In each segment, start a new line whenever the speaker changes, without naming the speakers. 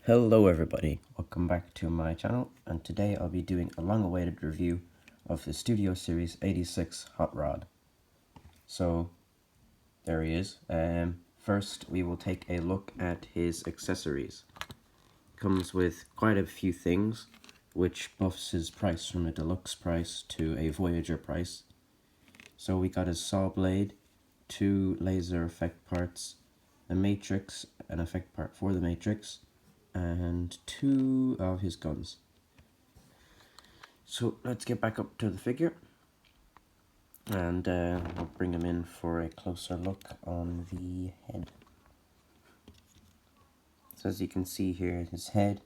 Hello everybody, welcome back to my channel, and today I'll be doing a long-awaited review of the Studio Series 86 HotRod. So, there he is. First we will take a look at his accessories. Comes with quite a few things, which buffs his price from a deluxe price to a Voyager price. So we got his saw blade, 2 laser effect parts, a matrix, an effect part for the matrix, and 2 of his guns. So let's get back up to the figure, and we'll bring him in for a closer look on the head. So as you can see here, his head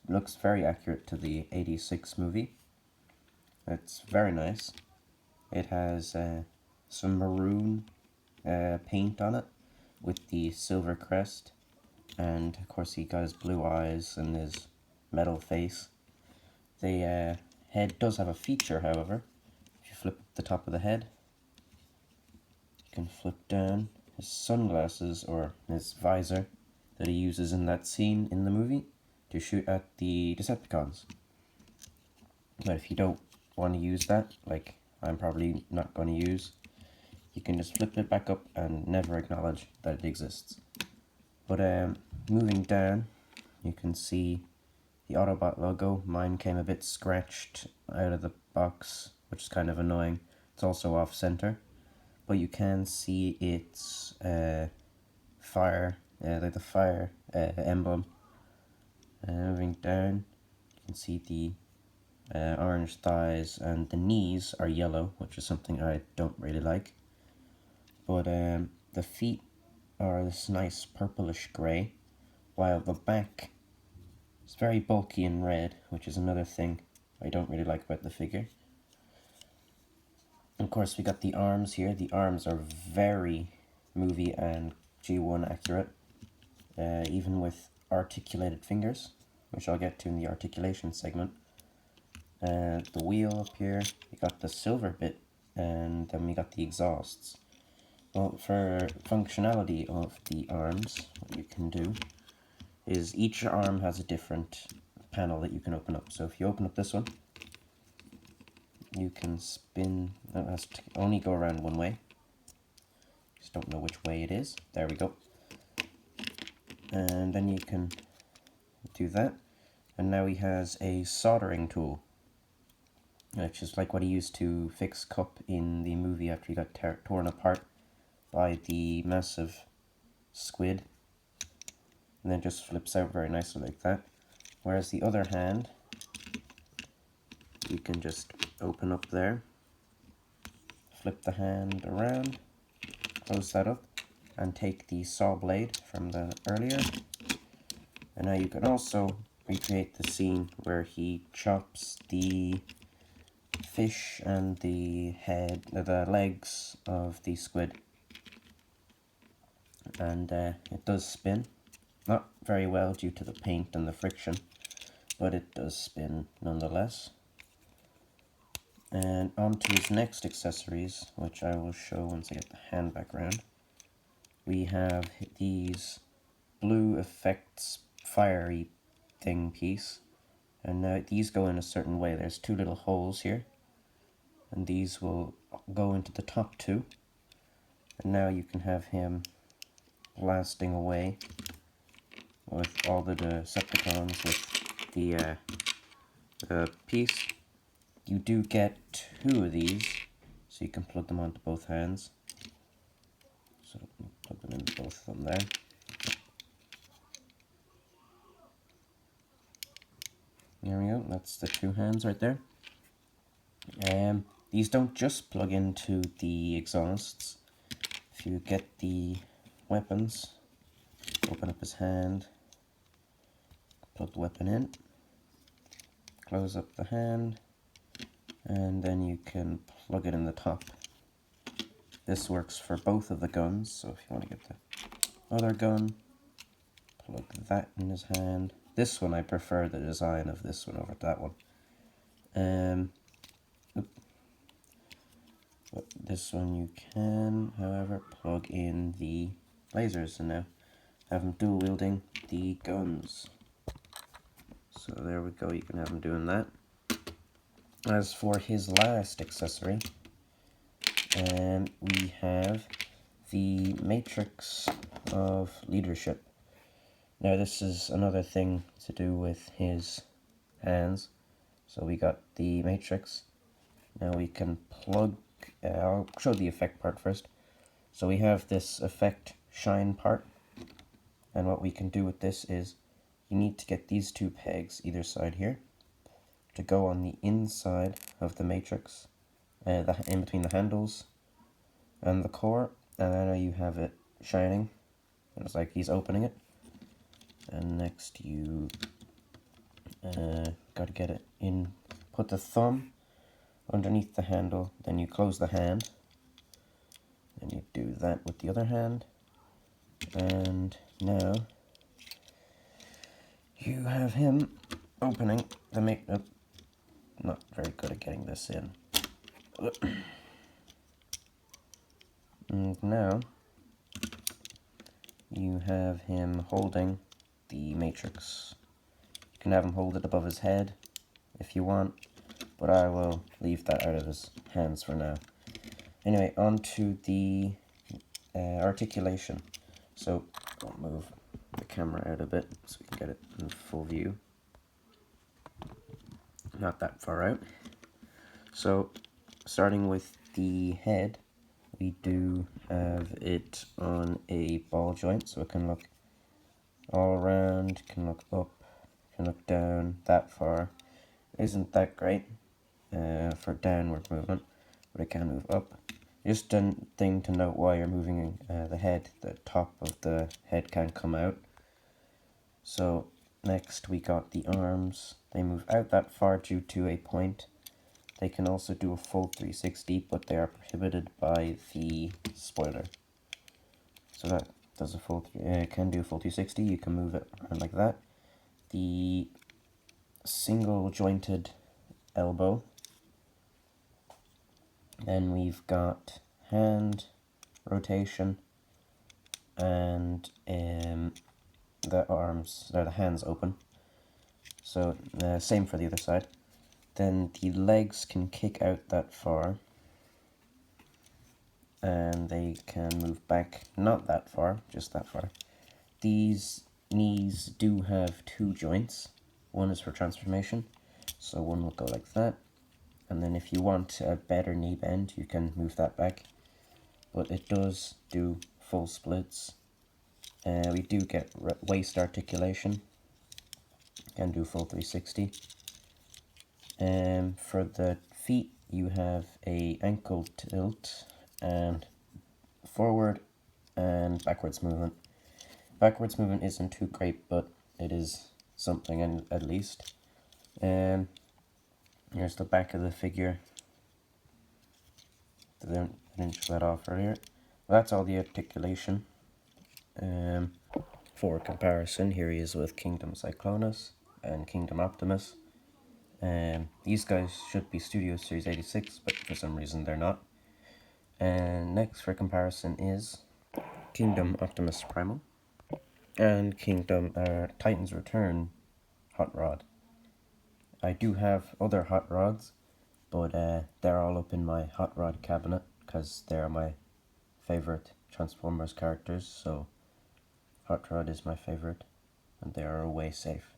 looks very accurate to the 86 movie. It's very nice. It has some maroon paint on it with the silver crest, and of course he got his blue eyes and his metal face. The head does have a feature, however. If you flip the top of the head, you can flip down his sunglasses, or his visor, that he uses in that scene in the movie to shoot at the Decepticons. But if you don't want to use that, like I'm probably not going to use, you can just flip it back up and never acknowledge that it exists. But moving down, you can see the Autobot logo. Mine came a bit scratched out of the box, which is kind of annoying. It's also off center, but you can see its fire, like the fire emblem. Moving down, you can see the orange thighs, and the knees are yellow, which is something I don't really like. But the feet are this nice purplish grey, while the back is very bulky and red, which is another thing I don't really like about the figure. Of course, we got the arms here. The arms are very movie and G1 accurate, even with articulated fingers, which I'll get to in the articulation segment. The wheel up here, we got the silver bit, and then we got the exhausts. Well, for functionality of the arms, what you can do is each arm has a different panel that you can open up. So if you open up this one, you can spin. It has to only go around one way. Just don't know which way it is. There we go. And then you can do that. And now he has a soldering tool, which is like what he used to fix Cup in the movie after he got torn apart by the massive squid. And then just flips out very nicely like that. Whereas the other hand, you can just open up there, flip the hand around, close that up, and take the saw blade from the earlier. And now you can also recreate the scene where he chops the fish and the head, the legs of the squid. And it does spin. Not very well due to the paint and the friction, but it does spin nonetheless. And on to his next accessories, which I will show once I get the hand back around. We have these blue effects fiery thing piece, and now these go in a certain way. There's 2 little holes here, and these will go into the top 2, and now you can have him blasting away with all the Decepticons with the piece. You do get 2 of these, so you can plug them onto both hands. So plug them into both of them there. There we go, that's the 2 hands right there. These don't just plug into the exhausts. If you get the weapons, open up his hand, plug the weapon in, close up the hand, and then you can plug it in the top. This works for both of the guns, so if you want to get the other gun, plug that in his hand. This one, I prefer the design of this one over that one. But this one you can, however, plug in the lasers, and now have him dual wielding the guns. So there we go, you can have him doing that. As for his last accessory, we have the Matrix of Leadership. Now this is another thing to do with his hands. So we got the Matrix. Now we can plug, I'll show the effect part first. So we have this effect shine part. And what we can do with this is, you need to get these two pegs either side here to go on the inside of the Matrix, in between the handles and the core, and then you have it shining. It's like he's opening it. And next you got to get it in, put the thumb underneath the handle, then you close the hand, and you do that with the other hand, and now you have him opening the makeup. Not very good at getting this in. And now you have him holding the Matrix. You can have him hold it above his head if you want, but I will leave that out of his hands for now. Anyway, on to the articulation. So I'll move the camera out a bit so we can get it in full view. Not that far out. So starting with the head, we do have it on a ball joint, so it can look all around, can look up, can look down. That far isn't that great for downward movement, but it can move up. Just a thing to note while you're moving the head, the top of the head can come out. So next we got the arms. They move out that far due to a point. They can also do a full 360, but they are prohibited by the spoiler. So that does a full, can do a full 360. You can move it around like that. The single jointed elbow. Then we've got hand rotation and the arms, or the hands open. So same for the other side. Then the legs can kick out that far, and they can move back not that far, just that far. These knees do have two joints. One is for transformation, so one will go like that. And then if you want a better knee bend, you can move that back. But it does do full splits. We do get waist articulation. Can do full 360. For the feet, you have a ankle tilt and forward and backwards movement. Backwards movement isn't too great, but it is something at least. Here's the back of the figure. I didn't show that off earlier. That's all the articulation. For comparison, here he is with Kingdom Cyclonus and Kingdom Optimus. These guys should be Studio Series 86, but for some reason they're not. And next for comparison is Kingdom Optimus Primal and Kingdom Titan's Return HotRod. I do have other HotRods, but they're all up in my HotRod cabinet because they're my favorite Transformers characters, so HotRod is my favorite, and they are away safe.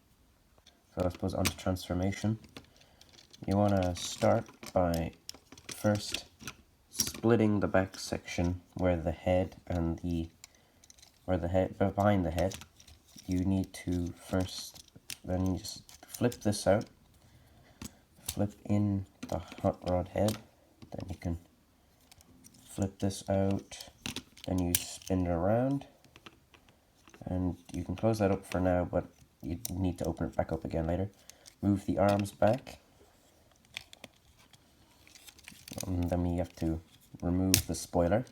So I suppose onto transformation. You want to start by first splitting the back section where the head and behind the head. You need to first, then you just flip this out, flip in the HotRod head, then you can flip this out, then you spin it around, and you can close that up for now, but you need to open it back up again later. Move the arms back, and then we have to remove the spoiler.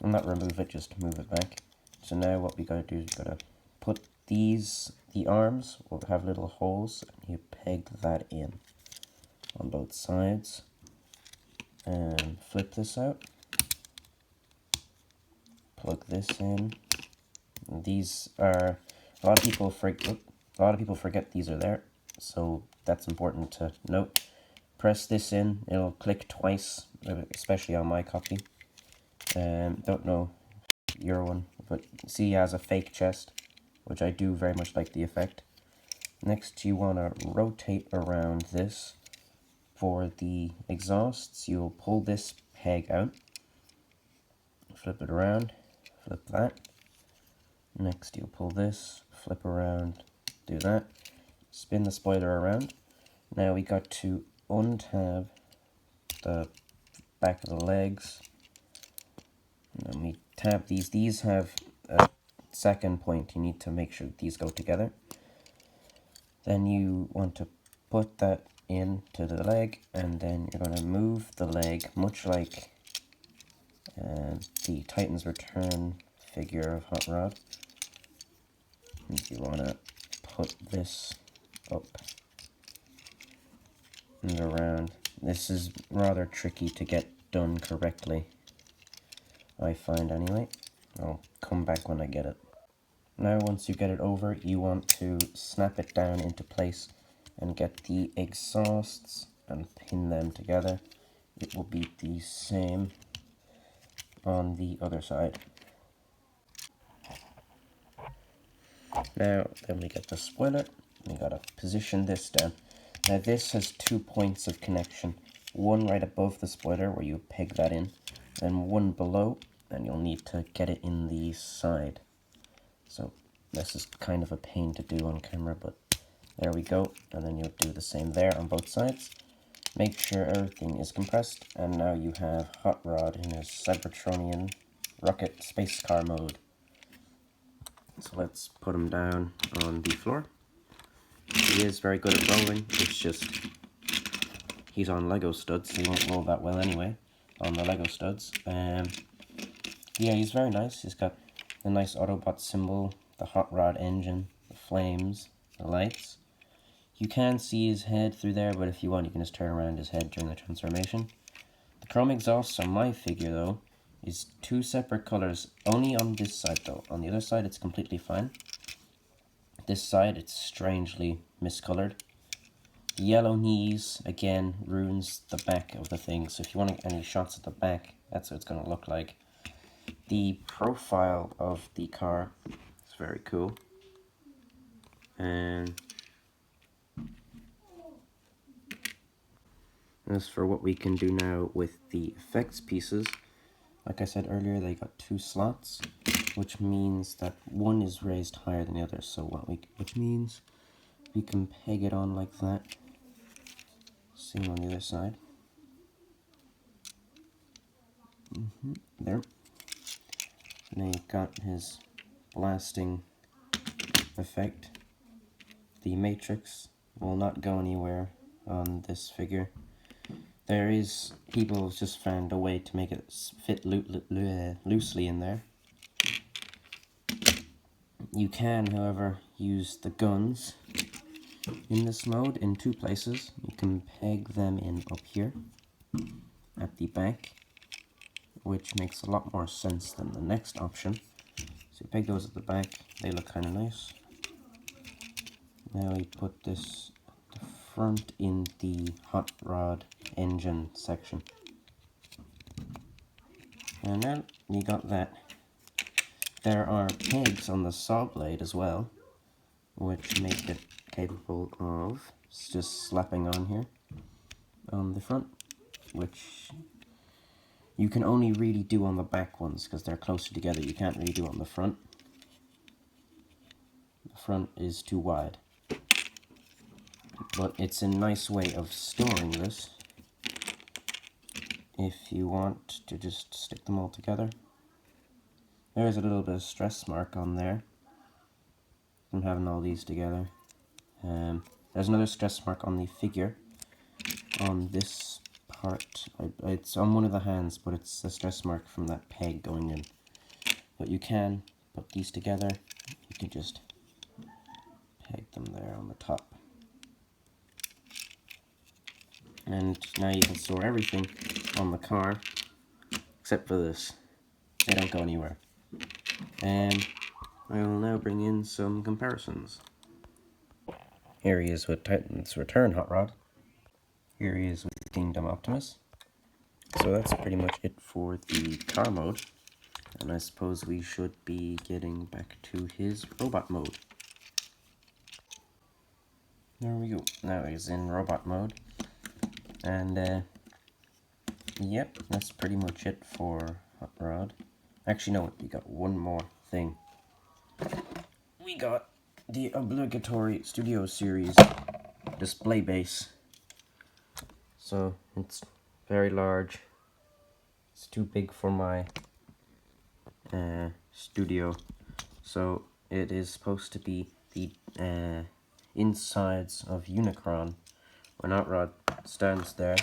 Well, not remove it, just move it back. So now what we gotta do is we gotta put the arms will have little holes, and you peg that in on both sides, and flip this out, plug this in. And these are, a lot of people A lot of people forget these are there, so that's important to note. Press this in, it'll click twice, especially on my copy. Don't know your one, but see, he has a fake chest, which I do very much like the effect. Next, you want to rotate around this. For the exhausts, you'll pull this peg out, flip it around, flip that. Next, you'll pull this, flip around, do that, spin the spoiler around. Now we got to untab the back of the legs. And then we tab these. These have a second point. You need to make sure that these go together. Then you want to put that into the leg, and then you're going to move the leg, much like the Titan's Return figure of HotRod. And you want to put this up and around. This is rather tricky to get done correctly, I find anyway. I'll come back when I get it. Now once you get it over, you want to snap it down into place and get the exhausts and pin them together. It will be the same on the other side. Now then we get the spoiler. We gotta position this down. Now this has 2 points of connection. One right above the spoiler where you peg that in, then one below, and you'll need to get it in the side. So this is kind of a pain to do on camera, but there we go. And then you'll do the same there on both sides. Make sure everything is compressed, and now you have HotRod in his Cybertronian rocket space car mode. So let's put him down on the floor. He is very good at rolling, it's just he's on Lego studs, so he won't roll that well anyway on the Lego studs. Yeah, he's very nice. He's got the nice Autobot symbol, the HotRod engine, the flames, the lights. You can see his head through there, but if you want, you can just turn around his head during the transformation. The chrome exhausts on my figure, though, is 2 separate colors, only on this side, though. On the other side, it's completely fine. This side, it's strangely miscolored. The yellow knees, again, ruins the back of the thing, so if you want any shots at the back, that's what it's going to look like. The profile of the car is very cool. And as for what we can do now with the effects pieces, like I said earlier, they got 2 slots, which means that one is raised higher than the other. So which means we can peg it on like that. Same on the other side. There. Now you've got his blasting effect. The matrix will not go anywhere on this figure. People have just found a way to make it fit loosely in there. You can, however, use the guns in this mode in 2 places. You can peg them in up here at the back, which makes a lot more sense than the next option. So you peg those at the back, they look kind of nice. Now we put this at the front in the HotRod engine section. And now you got that. There are pegs on the saw blade as well, which make it capable of just slapping on here on the front, which you can only really do on the back ones because they're closer together. You can't really do it on the front. The front is too wide. But it's a nice way of storing this if you want to just stick them all together. There's a little bit of stress mark on there from having all these together. There's another stress mark on the figure on this part. It's on one of the hands, but it's a stress mark from that peg going in. But you can put these together. You can just peg them there on the top. And now you can store everything on the car, except for this. They don't go anywhere. And I will now bring in some comparisons. Here he is with Titan's Return Hot Rod. Here he is with Kingdom Optimus. So that's pretty much it for the car mode. And I suppose we should be getting back to his robot mode. There we go. Now he's in robot mode. And, yep, that's pretty much it for Hot Rod. Actually, no, we got one more thing. We got the obligatory Studio Series display base. So, it's very large. It's too big for my studio. So, it is supposed to be the insides of Unicron when HotRod stands there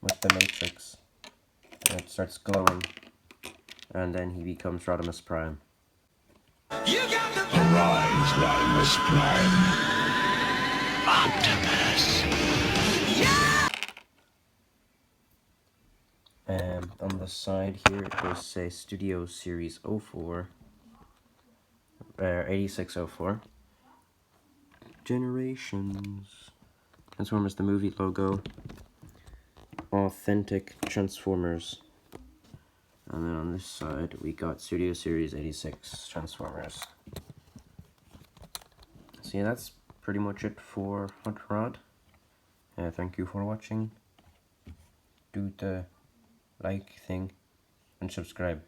with the Matrix. And it starts glowing, and then he becomes Rodimus Prime. You got the
Arise, Rodimus Prime. Optimus.
On the side here it does say Studio Series 04, 8604. Generations. Transformers the movie logo. Authentic Transformers. And then on this side we got Studio Series 86 Transformers. So yeah, that's pretty much it for HotRod. Thank you for watching. Do the like thing and subscribe.